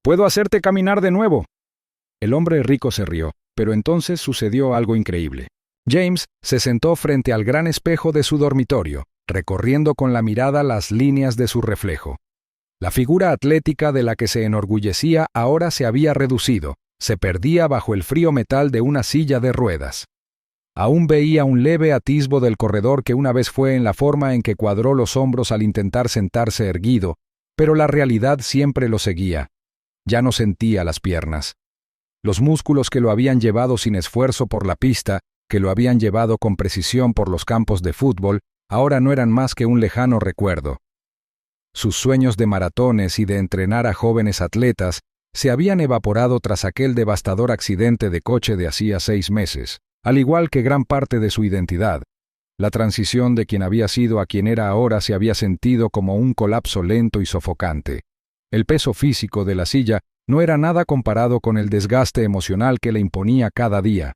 «Puedo hacerte caminar de nuevo». El hombre rico se rió, pero entonces sucedió algo increíble. James se sentó frente al gran espejo de su dormitorio, recorriendo con la mirada las líneas de su reflejo. La figura atlética de la que se enorgullecía ahora se había reducido, se perdía bajo el frío metal de una silla de ruedas. Aún veía un leve atisbo del corredor que una vez fue en la forma en que cuadró los hombros al intentar sentarse erguido, pero la realidad siempre lo seguía. Ya no sentía las piernas. Los músculos que lo habían llevado sin esfuerzo por la pista, que lo habían llevado con precisión por los campos de fútbol, ahora no eran más que un lejano recuerdo. Sus sueños de maratones y de entrenar a jóvenes atletas se habían evaporado tras aquel devastador accidente de coche de hacía 6 meses, al igual que gran parte de su identidad. La transición de quien había sido a quien era ahora se había sentido como un colapso lento y sofocante. El peso físico de la silla no era nada comparado con el desgaste emocional que le imponía cada día.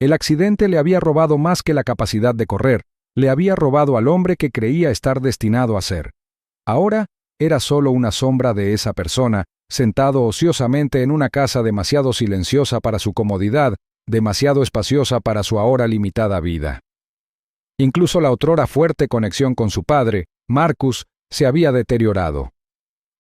El accidente le había robado más que la capacidad de correr, le había robado al hombre que creía estar destinado a ser. Ahora era solo una sombra de esa persona, sentado ociosamente en una casa demasiado silenciosa para su comodidad, demasiado espaciosa para su ahora limitada vida. Incluso la otrora fuerte conexión con su padre, Marcus, se había deteriorado.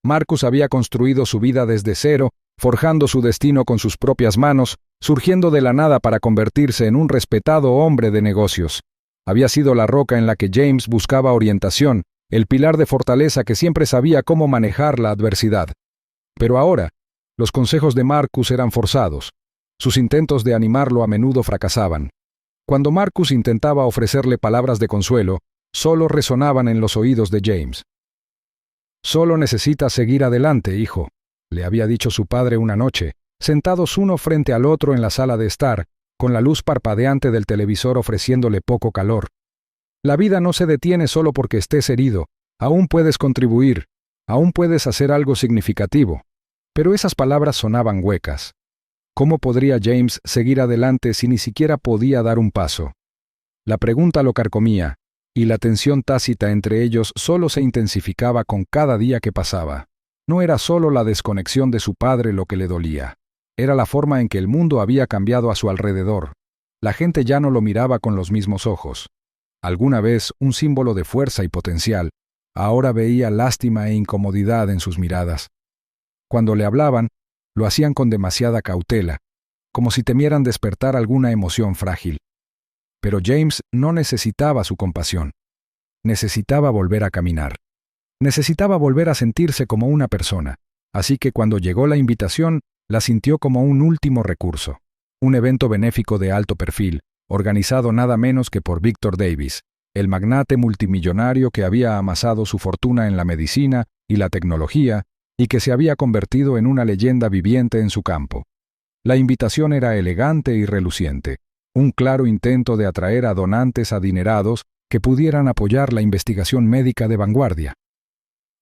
Marcus había construido su vida desde cero, forjando su destino con sus propias manos, surgiendo de la nada para convertirse en un respetado hombre de negocios. Había sido la roca en la que James buscaba orientación, el pilar de fortaleza que siempre sabía cómo manejar la adversidad. Pero ahora, los consejos de Marcus eran forzados. Sus intentos de animarlo a menudo fracasaban. Cuando Marcus intentaba ofrecerle palabras de consuelo, solo resonaban en los oídos de James. «Solo necesitas seguir adelante, hijo», le había dicho su padre una noche, sentados uno frente al otro en la sala de estar, con la luz parpadeante del televisor ofreciéndole poco calor. «La vida no se detiene solo porque estés herido, aún puedes contribuir, aún puedes hacer algo significativo». Pero esas palabras sonaban huecas. ¿Cómo podría James seguir adelante si ni siquiera podía dar un paso? La pregunta lo carcomía, y la tensión tácita entre ellos solo se intensificaba con cada día que pasaba. No era solo la desconexión de su padre lo que le dolía. Era la forma en que el mundo había cambiado a su alrededor. La gente ya no lo miraba con los mismos ojos. Alguna vez un símbolo de fuerza y potencial, ahora veía lástima e incomodidad en sus miradas. Cuando le hablaban, lo hacían con demasiada cautela, como si temieran despertar alguna emoción frágil. Pero James no necesitaba su compasión. Necesitaba volver a caminar. Necesitaba volver a sentirse como una persona. Así que cuando llegó la invitación, la sintió como un último recurso. Un evento benéfico de alto perfil, organizado nada menos que por Victor Davis, el magnate multimillonario que había amasado su fortuna en la medicina y la tecnología, y que se había convertido en una leyenda viviente en su campo. La invitación era elegante y reluciente, un claro intento de atraer a donantes adinerados que pudieran apoyar la investigación médica de vanguardia.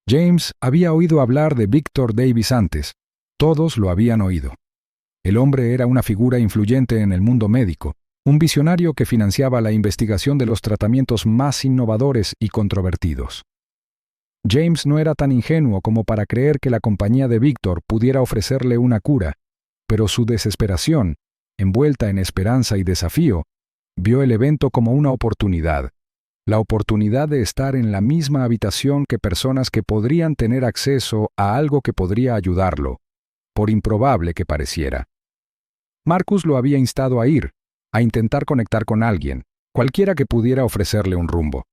James había oído hablar de Victor Davis antes, todos lo habían oído. El hombre era una figura influyente en el mundo médico, un visionario que financiaba la investigación de los tratamientos más innovadores y controvertidos. James no era tan ingenuo como para creer que la compañía de Victor pudiera ofrecerle una cura, pero su desesperación, envuelta en esperanza y desafío, vio el evento como una oportunidad, la oportunidad de estar en la misma habitación que personas que podrían tener acceso a algo que podría ayudarlo, por improbable que pareciera. Marcus lo había instado a ir, a intentar conectar con alguien, cualquiera que pudiera ofrecerle un rumbo.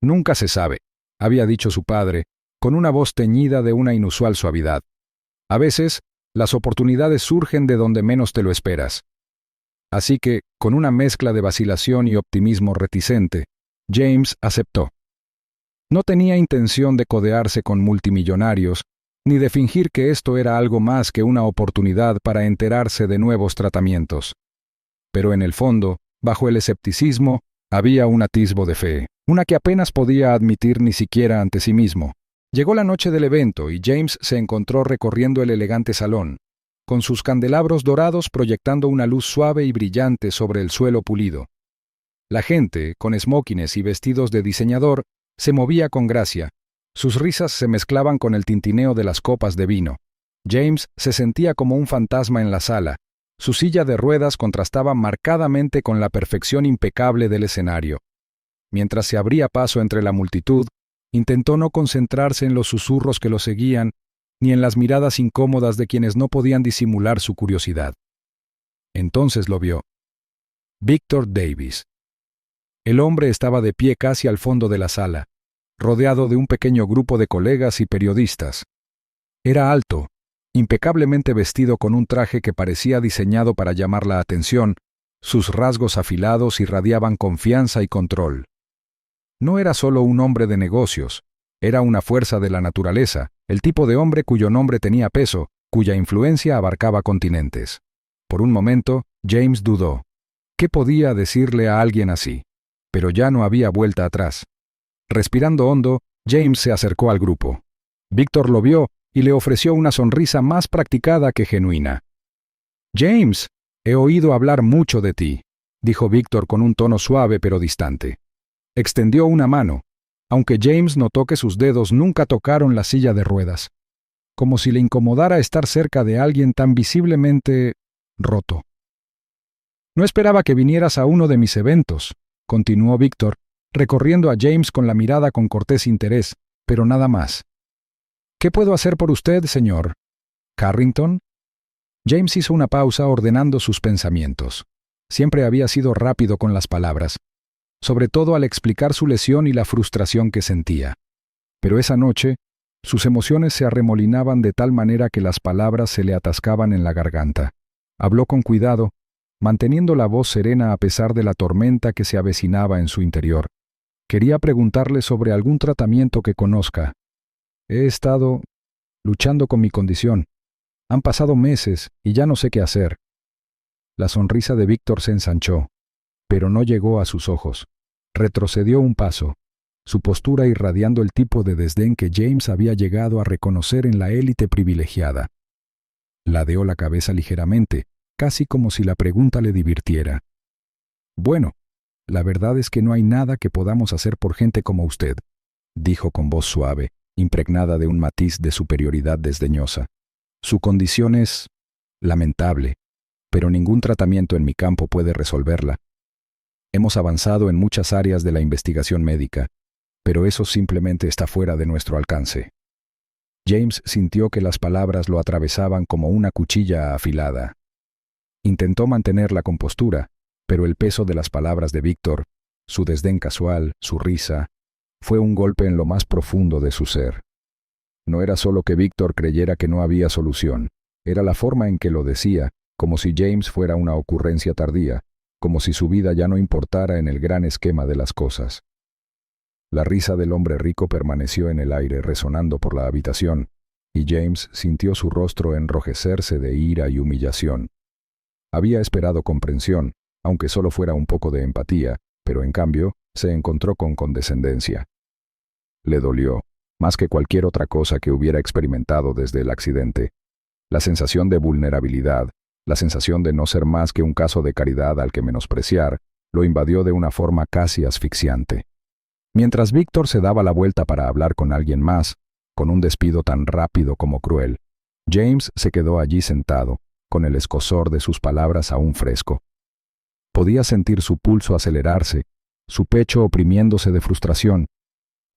«Nunca se sabe», había dicho su padre, con una voz teñida de una inusual suavidad. «A veces, las oportunidades surgen de donde menos te lo esperas». Así que, con una mezcla de vacilación y optimismo reticente, James aceptó. No tenía intención de codearse con multimillonarios, ni de fingir que esto era algo más que una oportunidad para enterarse de nuevos tratamientos. Pero en el fondo, bajo el escepticismo, había un atisbo de fe, una que apenas podía admitir ni siquiera ante sí mismo. Llegó la noche del evento y James se encontró recorriendo el elegante salón, con sus candelabros dorados proyectando una luz suave y brillante sobre el suelo pulido. La gente, con esmóquines y vestidos de diseñador, se movía con gracia. Sus risas se mezclaban con el tintineo de las copas de vino. James se sentía como un fantasma en la sala. Su silla de ruedas contrastaba marcadamente con la perfección impecable del escenario. Mientras se abría paso entre la multitud, intentó no concentrarse en los susurros que lo seguían, ni en las miradas incómodas de quienes no podían disimular su curiosidad. Entonces lo vio. Victor Davis. El hombre estaba de pie casi al fondo de la sala, rodeado de un pequeño grupo de colegas y periodistas. Era alto, impecablemente vestido con un traje que parecía diseñado para llamar la atención, sus rasgos afilados irradiaban confianza y control. No era solo un hombre de negocios, era una fuerza de la naturaleza, el tipo de hombre cuyo nombre tenía peso, cuya influencia abarcaba continentes. Por un momento, James dudó. ¿Qué podía decirle a alguien así? Pero ya no había vuelta atrás. Respirando hondo, James se acercó al grupo. Víctor lo vio y le ofreció una sonrisa más practicada que genuina. «James, he oído hablar mucho de ti», dijo Víctor con un tono suave pero distante. Extendió una mano, aunque James notó que sus dedos nunca tocaron la silla de ruedas, como si le incomodara estar cerca de alguien tan visiblemente roto. «No esperaba que vinieras a uno de mis eventos», continuó Víctor, recorriendo a James con la mirada con cortés interés, pero nada más. «¿Qué puedo hacer por usted, señor Carrington?» James hizo una pausa ordenando sus pensamientos. Siempre había sido rápido con las palabras, sobre todo al explicar su lesión y la frustración que sentía. Pero esa noche, sus emociones se arremolinaban de tal manera que las palabras se le atascaban en la garganta. Habló con cuidado, manteniendo la voz serena a pesar de la tormenta que se avecinaba en su interior. Quería preguntarle sobre algún tratamiento que conozca. «He estado luchando con mi condición. Han pasado meses y ya no sé qué hacer». La sonrisa de Víctor se ensanchó, pero no llegó a sus ojos. Retrocedió un paso, su postura irradiando el tipo de desdén que James había llegado a reconocer en la élite privilegiada. Ladeó la cabeza ligeramente, casi como si la pregunta le divirtiera. «Bueno, la verdad es que no hay nada que podamos hacer por gente como usted», dijo con voz suave, impregnada de un matiz de superioridad desdeñosa. «Su condición es lamentable, pero ningún tratamiento en mi campo puede resolverla. Hemos avanzado en muchas áreas de la investigación médica, pero eso simplemente está fuera de nuestro alcance». James sintió que las palabras lo atravesaban como una cuchilla afilada. Intentó mantener la compostura, pero el peso de las palabras de Víctor, su desdén casual, su risa, fue un golpe en lo más profundo de su ser. No era solo que Víctor creyera que no había solución, era la forma en que lo decía, como si James fuera una ocurrencia tardía, como si su vida ya no importara en el gran esquema de las cosas. La risa del hombre rico permaneció en el aire resonando por la habitación, y James sintió su rostro enrojecerse de ira y humillación. Había esperado comprensión, aunque solo fuera un poco de empatía, pero en cambio se encontró con condescendencia. Le dolió, más que cualquier otra cosa que hubiera experimentado desde el accidente. La sensación de vulnerabilidad, la sensación de no ser más que un caso de caridad al que menospreciar, lo invadió de una forma casi asfixiante. Mientras Víctor se daba la vuelta para hablar con alguien más, con un despido tan rápido como cruel, James se quedó allí sentado, con el escozor de sus palabras aún fresco. Podía sentir su pulso acelerarse, su pecho oprimiéndose de frustración.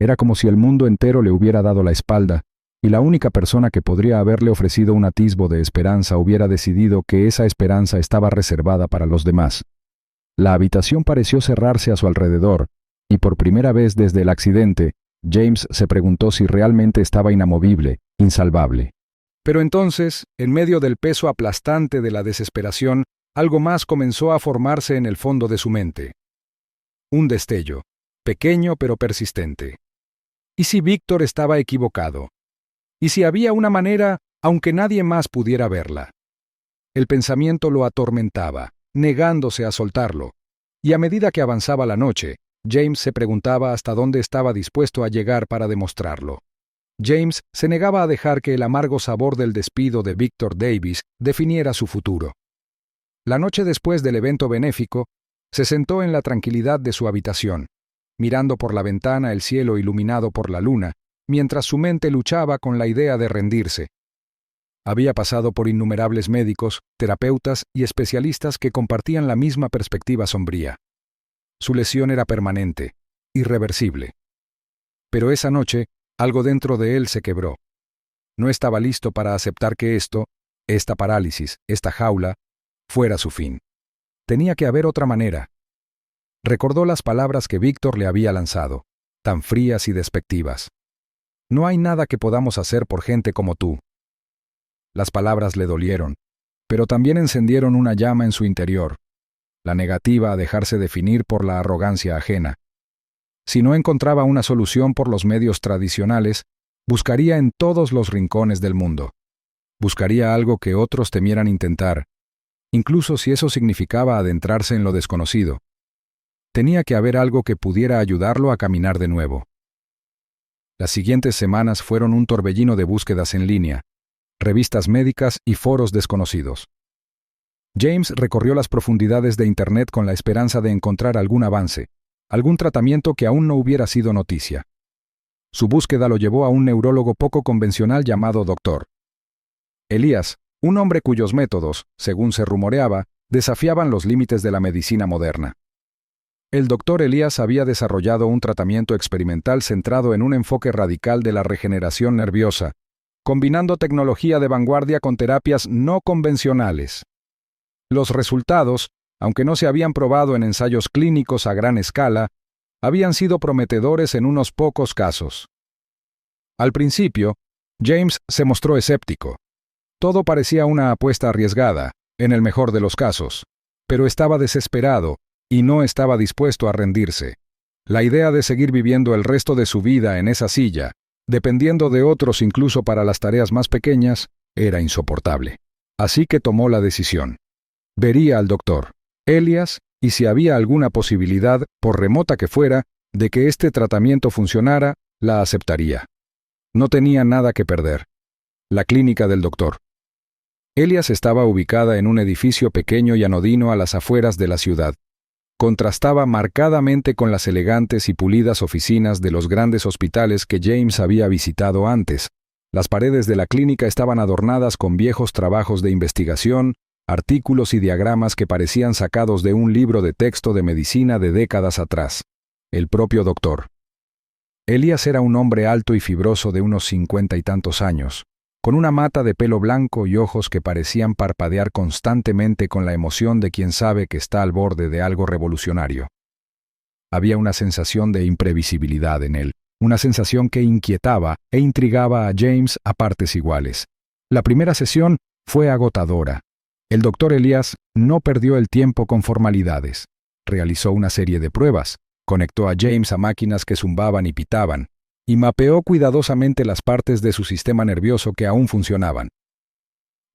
Era como si el mundo entero le hubiera dado la espalda, y la única persona que podría haberle ofrecido un atisbo de esperanza hubiera decidido que esa esperanza estaba reservada para los demás. La habitación pareció cerrarse a su alrededor, y por primera vez desde el accidente, James se preguntó si realmente estaba inamovible, insalvable. Pero entonces, en medio del peso aplastante de la desesperación, algo más comenzó a formarse en el fondo de su mente. Un destello, pequeño pero persistente. ¿Y si Víctor estaba equivocado? ¿Y si había una manera, aunque nadie más pudiera verla? El pensamiento lo atormentaba, negándose a soltarlo, y a medida que avanzaba la noche, James se preguntaba hasta dónde estaba dispuesto a llegar para demostrarlo. James se negaba a dejar que el amargo sabor del despido de Victor Davis definiera su futuro. La noche después del evento benéfico, se sentó en la tranquilidad de su habitación, mirando por la ventana el cielo iluminado por la luna, mientras su mente luchaba con la idea de rendirse. Había pasado por innumerables médicos, terapeutas y especialistas que compartían la misma perspectiva sombría. Su lesión era permanente, irreversible. Pero esa noche, algo dentro de él se quebró. No estaba listo para aceptar que esta parálisis, esta jaula, fuera su fin. Tenía que haber otra manera. Recordó las palabras que Víctor le había lanzado, tan frías y despectivas. No hay nada que podamos hacer por gente como tú. Las palabras le dolieron, pero también encendieron una llama en su interior, la negativa a dejarse definir por la arrogancia ajena. Si no encontraba una solución por los medios tradicionales, buscaría en todos los rincones del mundo. Buscaría algo que otros temieran intentar, incluso si eso significaba adentrarse en lo desconocido. Tenía que haber algo que pudiera ayudarlo a caminar de nuevo. Las siguientes semanas fueron un torbellino de búsquedas en línea, revistas médicas y foros desconocidos. James recorrió las profundidades de Internet con la esperanza de encontrar algún avance, algún tratamiento que aún no hubiera sido noticia. Su búsqueda lo llevó a un neurólogo poco convencional llamado Dr. Elias, un hombre cuyos métodos, según se rumoreaba, desafiaban los límites de la medicina moderna. El Dr. Elias había desarrollado un tratamiento experimental centrado en un enfoque radical de la regeneración nerviosa, combinando tecnología de vanguardia con terapias no convencionales. Los resultados, aunque no se habían probado en ensayos clínicos a gran escala, habían sido prometedores en unos pocos casos. Al principio, James se mostró escéptico. Todo parecía una apuesta arriesgada, en el mejor de los casos, pero estaba desesperado y no estaba dispuesto a rendirse. La idea de seguir viviendo el resto de su vida en esa silla, dependiendo de otros incluso para las tareas más pequeñas, era insoportable. Así que tomó la decisión. Vería al Dr. Elias y si había alguna posibilidad, por remota que fuera, de que este tratamiento funcionara, la aceptaría. No tenía nada que perder. La clínica del Dr. Elias estaba ubicada en un edificio pequeño y anodino a las afueras de la ciudad. Contrastaba marcadamente con las elegantes y pulidas oficinas de los grandes hospitales que James había visitado antes. Las paredes de la clínica estaban adornadas con viejos trabajos de investigación, artículos y diagramas que parecían sacados de un libro de texto de medicina de décadas atrás. El propio doctor. Elias era un hombre alto y fibroso de unos 50 y tantos años, con una mata de pelo blanco y ojos que parecían parpadear constantemente con la emoción de quien sabe que está al borde de algo revolucionario. Había una sensación de imprevisibilidad en él, una sensación que inquietaba e intrigaba a James a partes iguales. La primera sesión fue agotadora. El doctor Elias no perdió el tiempo con formalidades. Realizó una serie de pruebas, conectó a James a máquinas que zumbaban y pitaban, y mapeó cuidadosamente las partes de su sistema nervioso que aún funcionaban.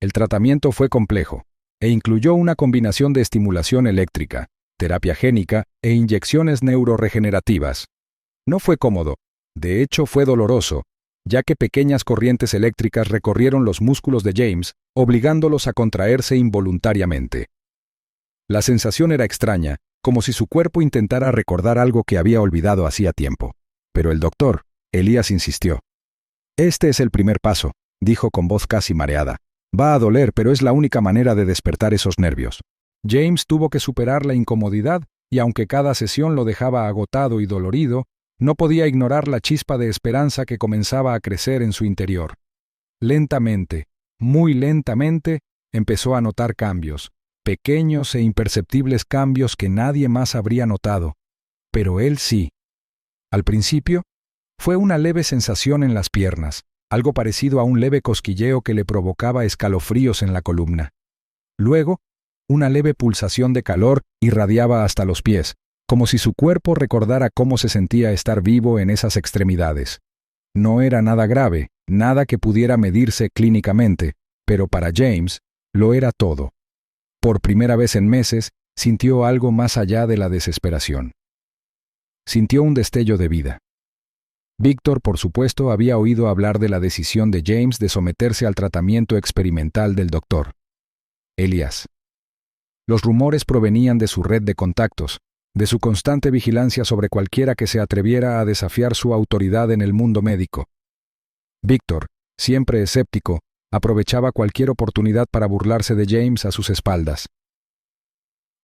El tratamiento fue complejo, e incluyó una combinación de estimulación eléctrica, terapia génica e inyecciones neuroregenerativas. No fue cómodo, de hecho fue doloroso, ya que pequeñas corrientes eléctricas recorrieron los músculos de James, obligándolos a contraerse involuntariamente. La sensación era extraña, como si su cuerpo intentara recordar algo que había olvidado hacía tiempo. Pero el doctor Elias insistió. «Este es el primer paso», dijo con voz casi mareada. «Va a doler, pero es la única manera de despertar esos nervios». James tuvo que superar la incomodidad, y aunque cada sesión lo dejaba agotado y dolorido, no podía ignorar la chispa de esperanza que comenzaba a crecer en su interior. Lentamente, muy lentamente, empezó a notar cambios, pequeños e imperceptibles cambios que nadie más habría notado. Pero él sí. Al principio, fue una leve sensación en las piernas, algo parecido a un leve cosquilleo que le provocaba escalofríos en la columna. Luego, una leve pulsación de calor irradiaba hasta los pies, como si su cuerpo recordara cómo se sentía estar vivo en esas extremidades. No era nada grave, nada que pudiera medirse clínicamente, pero para James lo era todo. Por primera vez en meses, sintió algo más allá de la desesperación. Sintió un destello de vida. Víctor, por supuesto, había oído hablar de la decisión de James de someterse al tratamiento experimental del doctor Elias. Los rumores provenían de su red de contactos, de su constante vigilancia sobre cualquiera que se atreviera a desafiar su autoridad en el mundo médico. Víctor, siempre escéptico, Aprovechaba cualquier oportunidad para burlarse de James a sus espaldas.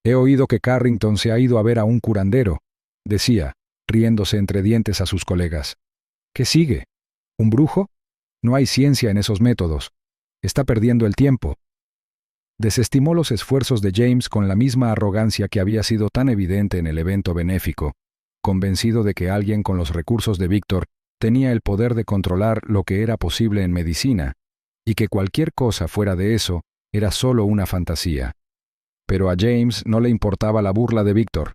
«He oído que Carrington se ha ido a ver a un curandero», decía, riéndose entre dientes a sus colegas. «¿Qué sigue? ¿Un brujo? No hay ciencia en esos métodos. Está perdiendo el tiempo». Desestimó los esfuerzos de James con la misma arrogancia que había sido tan evidente en el evento benéfico, convencido de que alguien con los recursos de Víctor tenía el poder de controlar lo que era posible en medicina, y que cualquier cosa fuera de eso era solo una fantasía. Pero a James no le importaba la burla de Víctor.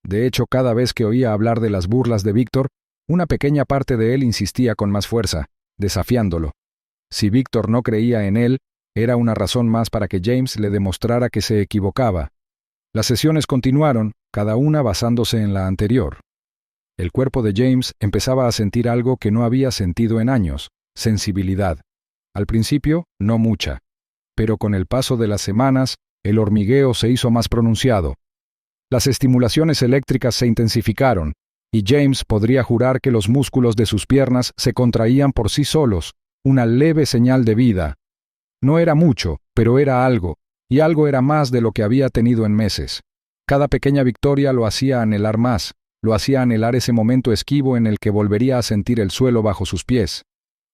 De hecho, cada vez que oía hablar de las burlas de Víctor, una pequeña parte de él insistía con más fuerza, desafiándolo. Si Víctor no creía en él, era una razón más para que James le demostrara que se equivocaba. Las sesiones continuaron, cada una basándose en la anterior. El cuerpo de James empezaba a sentir algo que no había sentido en años: sensibilidad. Al principio, no mucha, pero con el paso de las semanas, el hormigueo se hizo más pronunciado. Las estimulaciones eléctricas se intensificaron, y James podría jurar que los músculos de sus piernas se contraían por sí solos, una leve señal de vida. No era mucho, pero era algo, y algo era más de lo que había tenido en meses. Cada pequeña victoria lo hacía anhelar más, lo hacía anhelar ese momento esquivo en el que volvería a sentir el suelo bajo sus pies.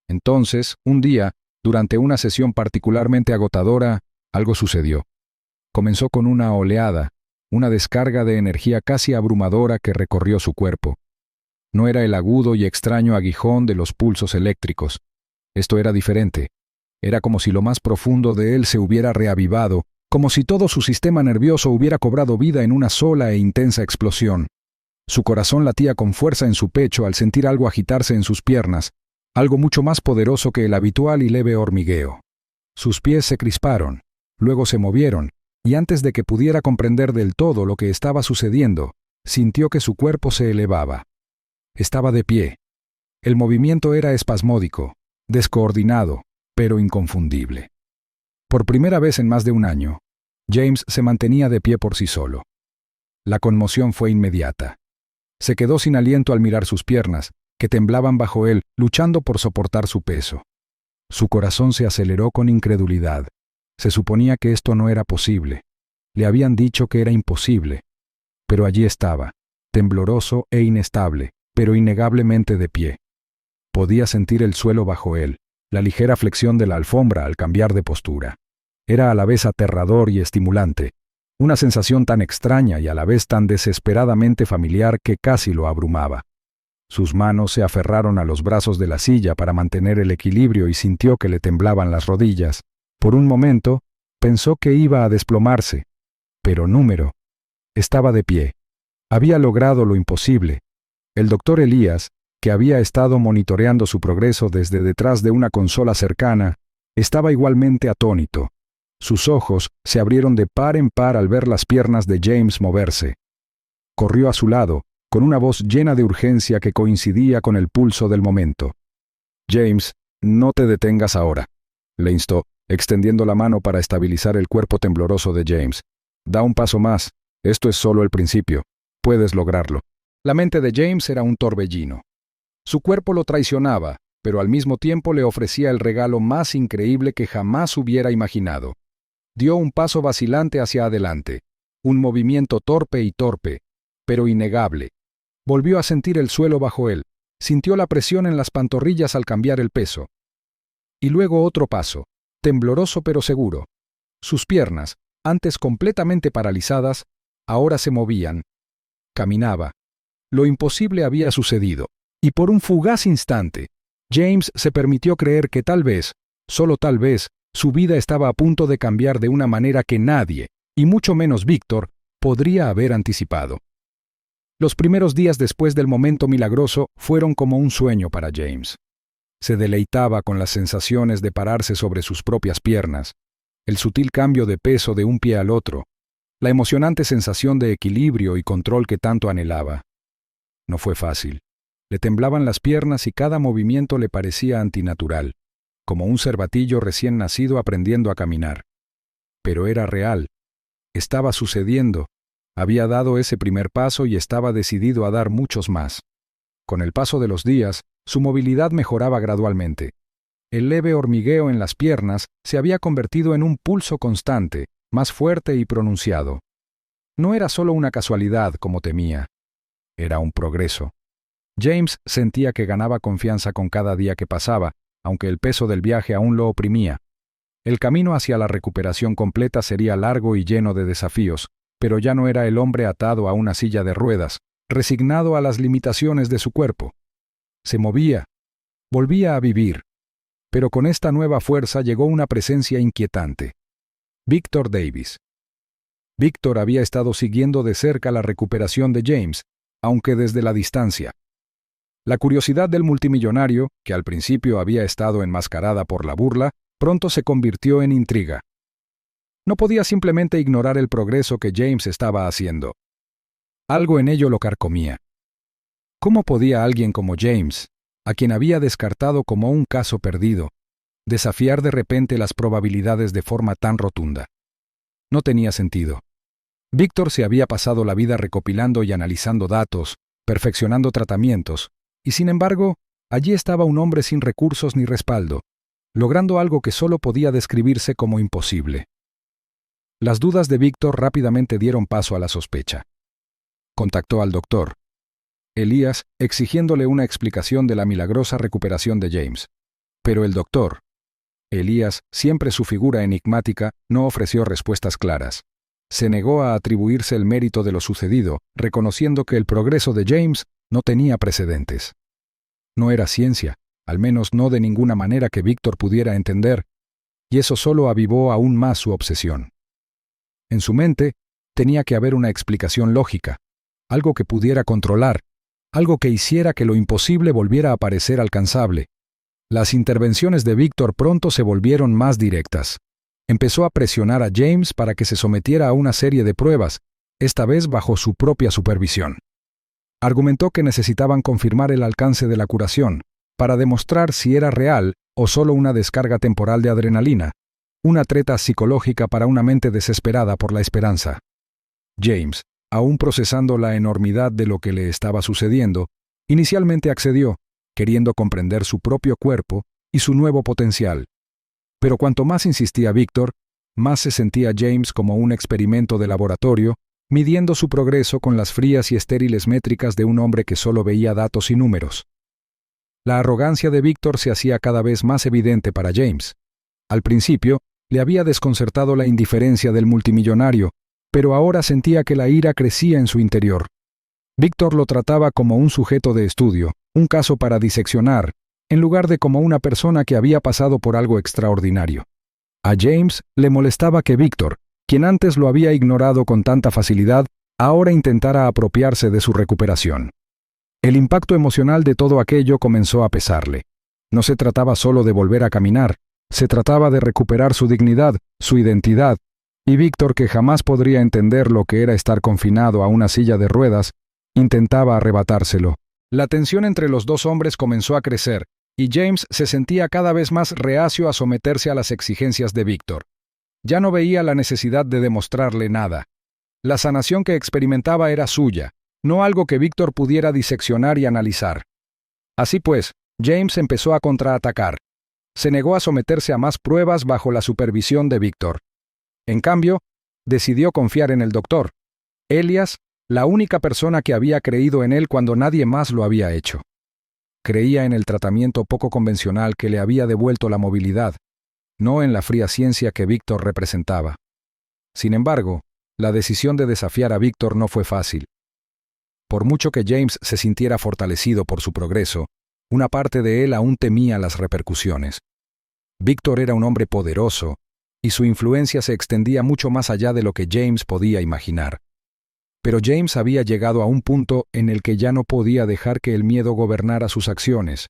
Entonces, un día, durante una sesión particularmente agotadora, algo sucedió. Comenzó con una oleada, una descarga de energía casi abrumadora que recorrió su cuerpo. No era el agudo y extraño aguijón de los pulsos eléctricos. Esto era diferente. Era como si lo más profundo de él se hubiera reavivado, como si todo su sistema nervioso hubiera cobrado vida en una sola e intensa explosión. Su corazón latía con fuerza en su pecho al sentir algo agitarse en sus piernas, algo mucho más poderoso que el habitual y leve hormigueo. Sus pies se crisparon, luego se movieron, y antes de que pudiera comprender del todo lo que estaba sucediendo, sintió que su cuerpo se elevaba. Estaba de pie. El movimiento era espasmódico, descoordinado, pero inconfundible. Por primera vez en más de un año, James se mantenía de pie por sí solo. La conmoción fue inmediata. Se quedó sin aliento al mirar sus piernas, que temblaban bajo él, luchando por soportar su peso. Su corazón se aceleró con incredulidad. Se suponía que esto no era posible. Le habían dicho que era imposible. Pero allí estaba, tembloroso e inestable, pero innegablemente de pie. Podía sentir el suelo bajo él, la ligera flexión de la alfombra al cambiar de postura. Era a la vez aterrador y estimulante, una sensación tan extraña y a la vez tan desesperadamente familiar que casi lo abrumaba. Sus manos se aferraron a los brazos de la silla para mantener el equilibrio y sintió que le temblaban las rodillas. Por un momento, pensó que iba a desplomarse, pero estaba de pie. Había logrado lo imposible. El doctor Elías, que había estado monitoreando su progreso desde detrás de una consola cercana, estaba igualmente atónito. Sus ojos se abrieron de par en par al ver las piernas de James moverse. Corrió a su lado, con una voz llena de urgencia que coincidía con el pulso del momento. «James, no te detengas ahora», le instó, extendiendo la mano para estabilizar el cuerpo tembloroso de James. «Da un paso más. Esto es solo el principio. Puedes lograrlo». La mente de James era un torbellino. Su cuerpo lo traicionaba, pero al mismo tiempo le ofrecía el regalo más increíble que jamás hubiera imaginado. Dio un paso vacilante hacia adelante, un movimiento torpe, pero innegable. Volvió a sentir el suelo bajo él, sintió la presión en las pantorrillas al cambiar el peso. Y luego otro paso, tembloroso pero seguro. Sus piernas, antes completamente paralizadas, ahora se movían. Caminaba. Lo imposible había sucedido, y por un fugaz instante, James se permitió creer que tal vez, solo tal vez, su vida estaba a punto de cambiar de una manera que nadie, y mucho menos Víctor, podría haber anticipado. Los primeros días después del momento milagroso fueron como un sueño para James. Se deleitaba con las sensaciones de pararse sobre sus propias piernas, el sutil cambio de peso de un pie al otro, la emocionante sensación de equilibrio y control que tanto anhelaba. No fue fácil. Le temblaban las piernas y cada movimiento le parecía antinatural, como un cervatillo recién nacido aprendiendo a caminar. Pero era real. Estaba sucediendo. Había dado ese primer paso y estaba decidido a dar muchos más. Con el paso de los días, su movilidad mejoraba gradualmente. El leve hormigueo en las piernas se había convertido en un pulso constante, más fuerte y pronunciado. No era solo una casualidad como temía. Era un progreso. James sentía que ganaba confianza con cada día que pasaba, aunque el peso del viaje aún lo oprimía. El camino hacia la recuperación completa sería largo y lleno de desafíos, pero ya no era el hombre atado a una silla de ruedas, resignado a las limitaciones de su cuerpo. Se movía, volvía a vivir, pero con esta nueva fuerza llegó una presencia inquietante. Victor Davis. Victor había estado siguiendo de cerca la recuperación de James, aunque desde la distancia. La curiosidad del multimillonario, que al principio había estado enmascarada por la burla, pronto se convirtió en intriga. No podía simplemente ignorar el progreso que James estaba haciendo. Algo en ello lo carcomía. ¿Cómo podía alguien como James, a quien había descartado como un caso perdido, desafiar de repente las probabilidades de forma tan rotunda? No tenía sentido. Víctor se había pasado la vida recopilando y analizando datos, perfeccionando tratamientos, y sin embargo, allí estaba un hombre sin recursos ni respaldo, logrando algo que solo podía describirse como imposible. Las dudas de Víctor rápidamente dieron paso a la sospecha. Contactó al doctor Elías, exigiéndole una explicación de la milagrosa recuperación de James. Pero el doctor Elías, siempre su figura enigmática, no ofreció respuestas claras. Se negó a atribuirse el mérito de lo sucedido, reconociendo que el progreso de James no tenía precedentes. No era ciencia, al menos no de ninguna manera que Víctor pudiera entender, y eso solo avivó aún más su obsesión. En su mente tenía que haber una explicación lógica, algo que pudiera controlar, algo que hiciera que lo imposible volviera a parecer alcanzable. Las intervenciones de Víctor pronto se volvieron más directas. Empezó a presionar a James para que se sometiera a una serie de pruebas, esta vez bajo su propia supervisión. Argumentó que necesitaban confirmar el alcance de la curación, para demostrar si era real o solo una descarga temporal de adrenalina, una treta psicológica para una mente desesperada por la esperanza. James, aún procesando la enormidad de lo que le estaba sucediendo, inicialmente accedió, queriendo comprender su propio cuerpo y su nuevo potencial. Pero cuanto más insistía Víctor, más se sentía James como un experimento de laboratorio, midiendo su progreso con las frías y estériles métricas de un hombre que solo veía datos y números. La arrogancia de Víctor se hacía cada vez más evidente para James. Al principio, le había desconcertado la indiferencia del multimillonario, pero ahora sentía que la ira crecía en su interior. Víctor lo trataba como un sujeto de estudio, un caso para diseccionar, en lugar de como una persona que había pasado por algo extraordinario. A James le molestaba que Víctor, quien antes lo había ignorado con tanta facilidad, ahora intentara apropiarse de su recuperación. El impacto emocional de todo aquello comenzó a pesarle. No se trataba solo de volver a caminar, se trataba de recuperar su dignidad, su identidad, y Víctor, que jamás podría entender lo que era estar confinado a una silla de ruedas, intentaba arrebatárselo. La tensión entre los dos hombres comenzó a crecer, y James se sentía cada vez más reacio a someterse a las exigencias de Víctor. Ya no veía la necesidad de demostrarle nada. La sanación que experimentaba era suya, no algo que Víctor pudiera diseccionar y analizar. Así pues, James empezó a contraatacar. Se negó a someterse a más pruebas bajo la supervisión de Víctor. En cambio, decidió confiar en el doctor Elías, la única persona que había creído en él cuando nadie más lo había hecho. Creía en el tratamiento poco convencional que le había devuelto la movilidad, no en la fría ciencia que Víctor representaba. Sin embargo, la decisión de desafiar a Víctor no fue fácil. Por mucho que James se sintiera fortalecido por su progreso, una parte de él aún temía las repercusiones. Víctor era un hombre poderoso, y su influencia se extendía mucho más allá de lo que James podía imaginar. Pero James había llegado a un punto en el que ya no podía dejar que el miedo gobernara sus acciones.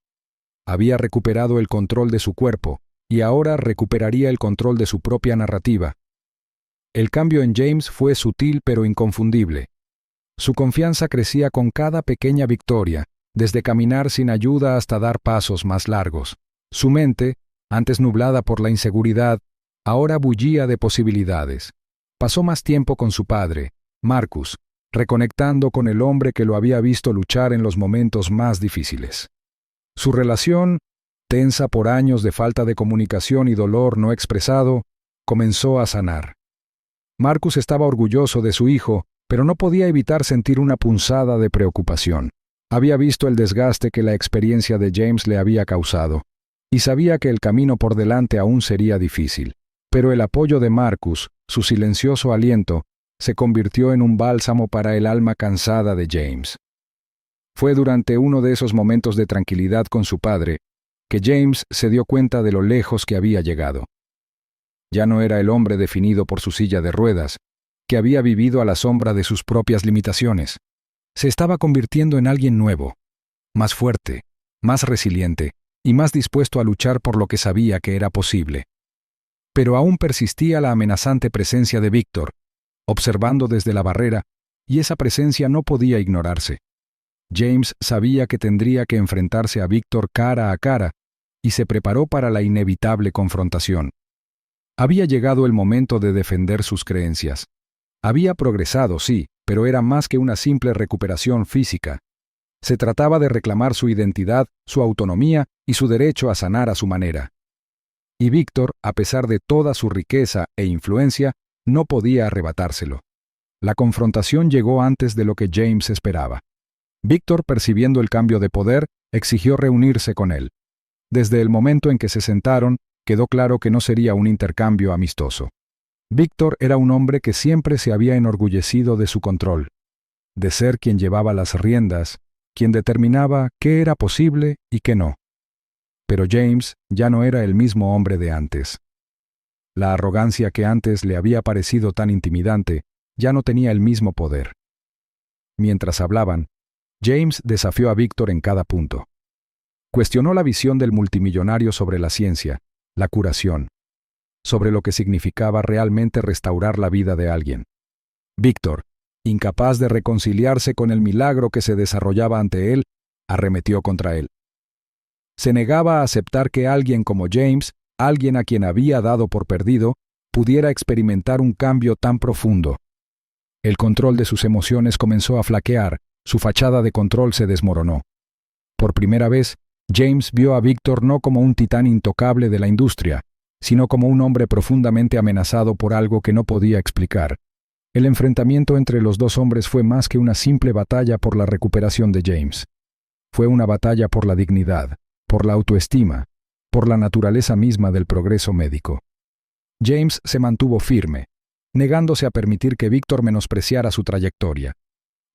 Había recuperado el control de su cuerpo, y ahora recuperaría el control de su propia narrativa. El cambio en James fue sutil pero inconfundible. Su confianza crecía con cada pequeña victoria, desde caminar sin ayuda hasta dar pasos más largos. Su mente, antes nublada por la inseguridad, ahora bullía de posibilidades. Pasó más tiempo con su padre, Marcus, reconectando con el hombre que lo había visto luchar en los momentos más difíciles. Su relación tensa por años de falta de comunicación y dolor no expresado, comenzó a sanar. Marcus estaba orgulloso de su hijo, pero no podía evitar sentir una punzada de preocupación. Había visto el desgaste que la experiencia de James le había causado, y sabía que el camino por delante aún sería difícil. Pero el apoyo de Marcus, su silencioso aliento, se convirtió en un bálsamo para el alma cansada de James. Fue durante uno de esos momentos de tranquilidad con su padre que James se dio cuenta de lo lejos que había llegado. Ya no era el hombre definido por su silla de ruedas, que había vivido a la sombra de sus propias limitaciones. Se estaba convirtiendo en alguien nuevo, más fuerte, más resiliente y más dispuesto a luchar por lo que sabía que era posible. Pero aún persistía la amenazante presencia de Víctor, observando desde la barrera, y esa presencia no podía ignorarse. James sabía que tendría que enfrentarse a Víctor cara a cara, y se preparó para la inevitable confrontación. Había llegado el momento de defender sus creencias. Había progresado, sí, pero era más que una simple recuperación física. Se trataba de reclamar su identidad, su autonomía y su derecho a sanar a su manera. Y Víctor, a pesar de toda su riqueza e influencia, no podía arrebatárselo. La confrontación llegó antes de lo que James esperaba. Víctor, percibiendo el cambio de poder, exigió reunirse con él. Desde el momento en que se sentaron, quedó claro que no sería un intercambio amistoso. Víctor era un hombre que siempre se había enorgullecido de su control, de ser quien llevaba las riendas, quien determinaba qué era posible y qué no. Pero James ya no era el mismo hombre de antes. La arrogancia que antes le había parecido tan intimidante ya no tenía el mismo poder. Mientras hablaban, James desafió a Víctor en cada punto. Cuestionó la visión del multimillonario sobre la ciencia, la curación, sobre lo que significaba realmente restaurar la vida de alguien. Víctor, incapaz de reconciliarse con el milagro que se desarrollaba ante él, arremetió contra él. Se negaba a aceptar que alguien como James, alguien a quien había dado por perdido, pudiera experimentar un cambio tan profundo. El control de sus emociones comenzó a flaquear, su fachada de control se desmoronó. Por primera vez, James vio a Víctor no como un titán intocable de la industria, sino como un hombre profundamente amenazado por algo que no podía explicar. El enfrentamiento entre los dos hombres fue más que una simple batalla por la recuperación de James. Fue una batalla por la dignidad, por la autoestima, por la naturaleza misma del progreso médico. James se mantuvo firme, negándose a permitir que Víctor menospreciara su trayectoria.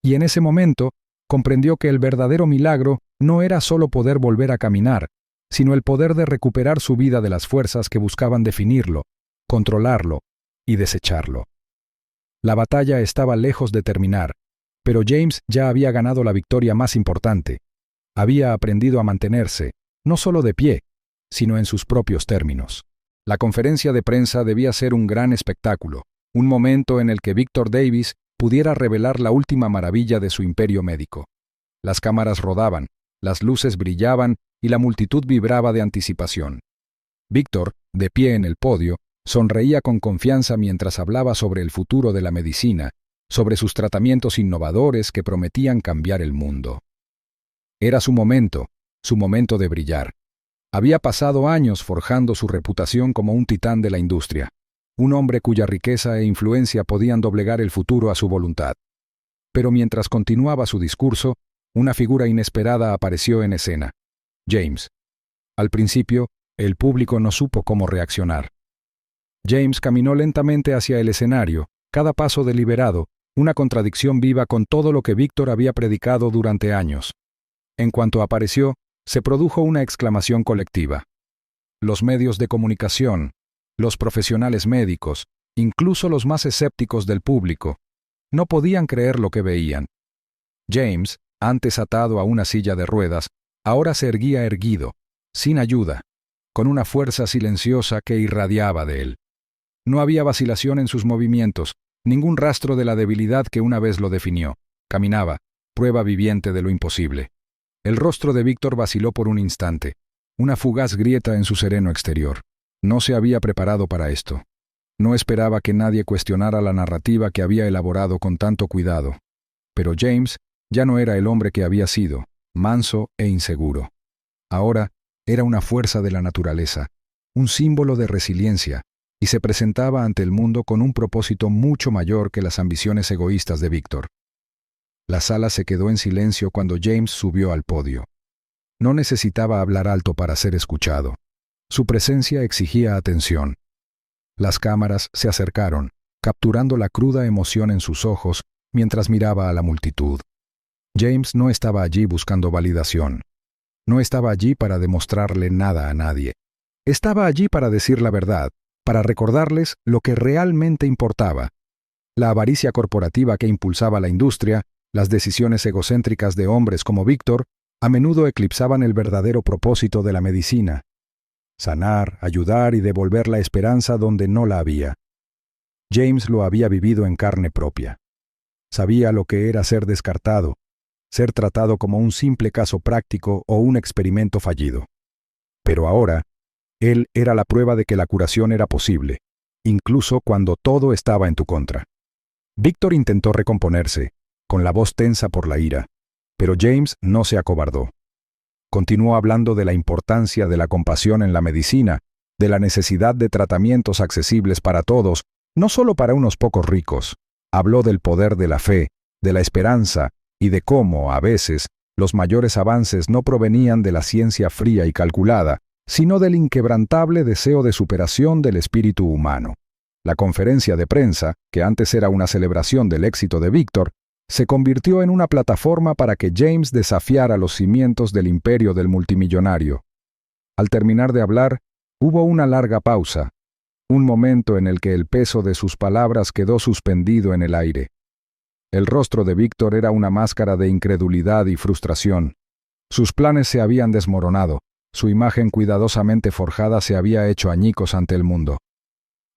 Y en ese momento, comprendió que el verdadero milagro no era solo poder volver a caminar, sino el poder de recuperar su vida de las fuerzas que buscaban definirlo, controlarlo y desecharlo. La batalla estaba lejos de terminar, pero James ya había ganado la victoria más importante. Había aprendido a mantenerse, no solo de pie, sino en sus propios términos. La conferencia de prensa debía ser un gran espectáculo, un momento en el que Víctor Davis pudiera revelar la última maravilla de su imperio médico. Las cámaras rodaban, las luces brillaban y la multitud vibraba de anticipación. Víctor, de pie en el podio, sonreía con confianza mientras hablaba sobre el futuro de la medicina, sobre sus tratamientos innovadores que prometían cambiar el mundo. Era su momento de brillar. Había pasado años forjando su reputación como un titán de la industria, un hombre cuya riqueza e influencia podían doblegar el futuro a su voluntad. Pero mientras continuaba su discurso, una figura inesperada apareció en escena: James. Al principio, el público no supo cómo reaccionar. James caminó lentamente hacia el escenario, cada paso deliberado, una contradicción viva con todo lo que Víctor había predicado durante años. En cuanto apareció, se produjo una exclamación colectiva. Los medios de comunicación, los profesionales médicos, incluso los más escépticos del público, no podían creer lo que veían. James, antes atado a una silla de ruedas, ahora se erguía erguido, sin ayuda, con una fuerza silenciosa que irradiaba de él. No había vacilación en sus movimientos, ningún rastro de la debilidad que una vez lo definió. Caminaba, prueba viviente de lo imposible. El rostro de Víctor vaciló por un instante, una fugaz grieta en su sereno exterior. No se había preparado para esto. No esperaba que nadie cuestionara la narrativa que había elaborado con tanto cuidado. Pero James ya no era el hombre que había sido, manso e inseguro. Ahora, Era una fuerza de la naturaleza, un símbolo de resiliencia, y se presentaba ante el mundo con un propósito mucho mayor que las ambiciones egoístas de Víctor. La sala se quedó en silencio cuando James subió al podio. No necesitaba hablar alto para ser escuchado. Su presencia exigía atención. Las cámaras se acercaron, capturando la cruda emoción en sus ojos mientras miraba a la multitud. James no estaba allí buscando validación. No estaba allí para demostrarle nada a nadie. Estaba allí para decir la verdad, para recordarles lo que realmente importaba. La avaricia corporativa que impulsaba la industria, las decisiones egocéntricas de hombres como Víctor, a menudo eclipsaban el verdadero propósito de la medicina: sanar, ayudar y devolver la esperanza donde no la había. James lo había vivido en carne propia. Sabía lo que era ser descartado, ser tratado como un simple caso práctico o un experimento fallido. Pero ahora, él era la prueba de que la curación era posible, incluso cuando todo estaba en tu contra. Víctor intentó recomponerse, con la voz tensa por la ira, pero James no se acobardó. Continuó hablando de la importancia de la compasión en la medicina, de la necesidad de tratamientos accesibles para todos, no solo para unos pocos ricos. Habló del poder de la fe, de la esperanza y de cómo, a veces, los mayores avances no provenían de la ciencia fría y calculada, sino del inquebrantable deseo de superación del espíritu humano. La conferencia de prensa, que antes era una celebración del éxito de Víctor, se convirtió en una plataforma para que James desafiara los cimientos del imperio del multimillonario. Al terminar de hablar, hubo una larga pausa, un momento en el que el peso de sus palabras quedó suspendido en el aire. El rostro de Víctor era una máscara de incredulidad y frustración. Sus planes se habían desmoronado, su imagen cuidadosamente forjada se había hecho añicos ante el mundo.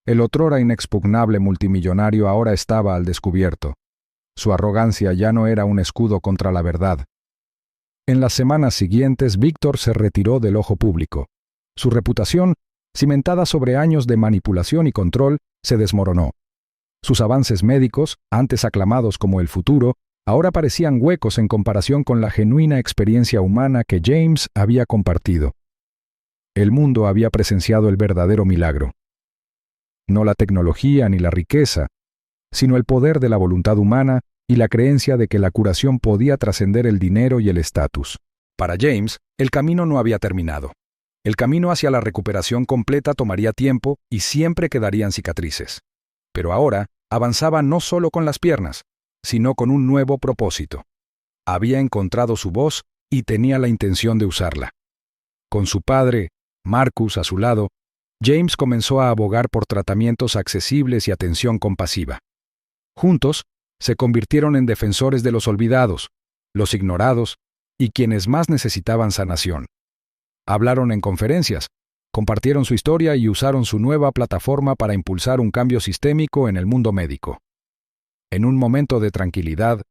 El otrora inexpugnable multimillonario ahora estaba al descubierto. Su arrogancia ya no era un escudo contra la verdad. En las semanas siguientes, Víctor se retiró del ojo público. Su reputación, cimentada sobre años de manipulación y control, se desmoronó. Sus avances médicos, antes aclamados como el futuro, ahora parecían huecos en comparación con la genuina experiencia humana que James había compartido. El mundo había presenciado el verdadero milagro. No la tecnología ni la riqueza, sino el poder de la voluntad humana y la creencia de que la curación podía trascender el dinero y el estatus. Para James, el camino no había terminado. El camino hacia la recuperación completa tomaría tiempo y siempre quedarían cicatrices. Pero ahora avanzaba no solo con las piernas, sino con un nuevo propósito. Había encontrado su voz y tenía la intención de usarla. Con su padre, Marcus, a su lado, James comenzó a abogar por tratamientos accesibles y atención compasiva. Juntos, se convirtieron en defensores de los olvidados, los ignorados y quienes más necesitaban sanación. Hablaron en conferencias, compartieron su historia y usaron su nueva plataforma para impulsar un cambio sistémico en el mundo médico. En un momento de tranquilidad,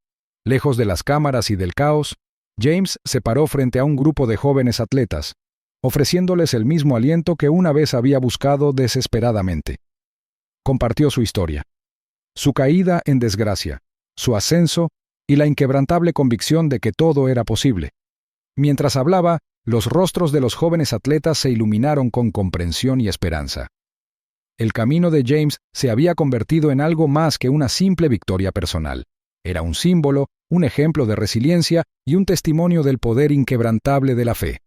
lejos de las cámaras y del caos, James se paró frente a un grupo de jóvenes atletas, ofreciéndoles el mismo aliento que una vez había buscado desesperadamente. Compartió su historia, su caída en desgracia, su ascenso y la inquebrantable convicción de que todo era posible. Mientras hablaba, los rostros de los jóvenes atletas se iluminaron con comprensión y esperanza. El camino de James se había convertido en algo más que una simple victoria personal. Era un símbolo, un ejemplo de resiliencia y un testimonio del poder inquebrantable de la fe.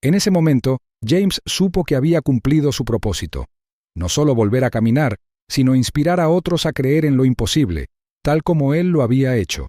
En ese momento, James supo que había cumplido su propósito. No solo volver a caminar, sino inspirar a otros a creer en lo imposible, tal como él lo había hecho.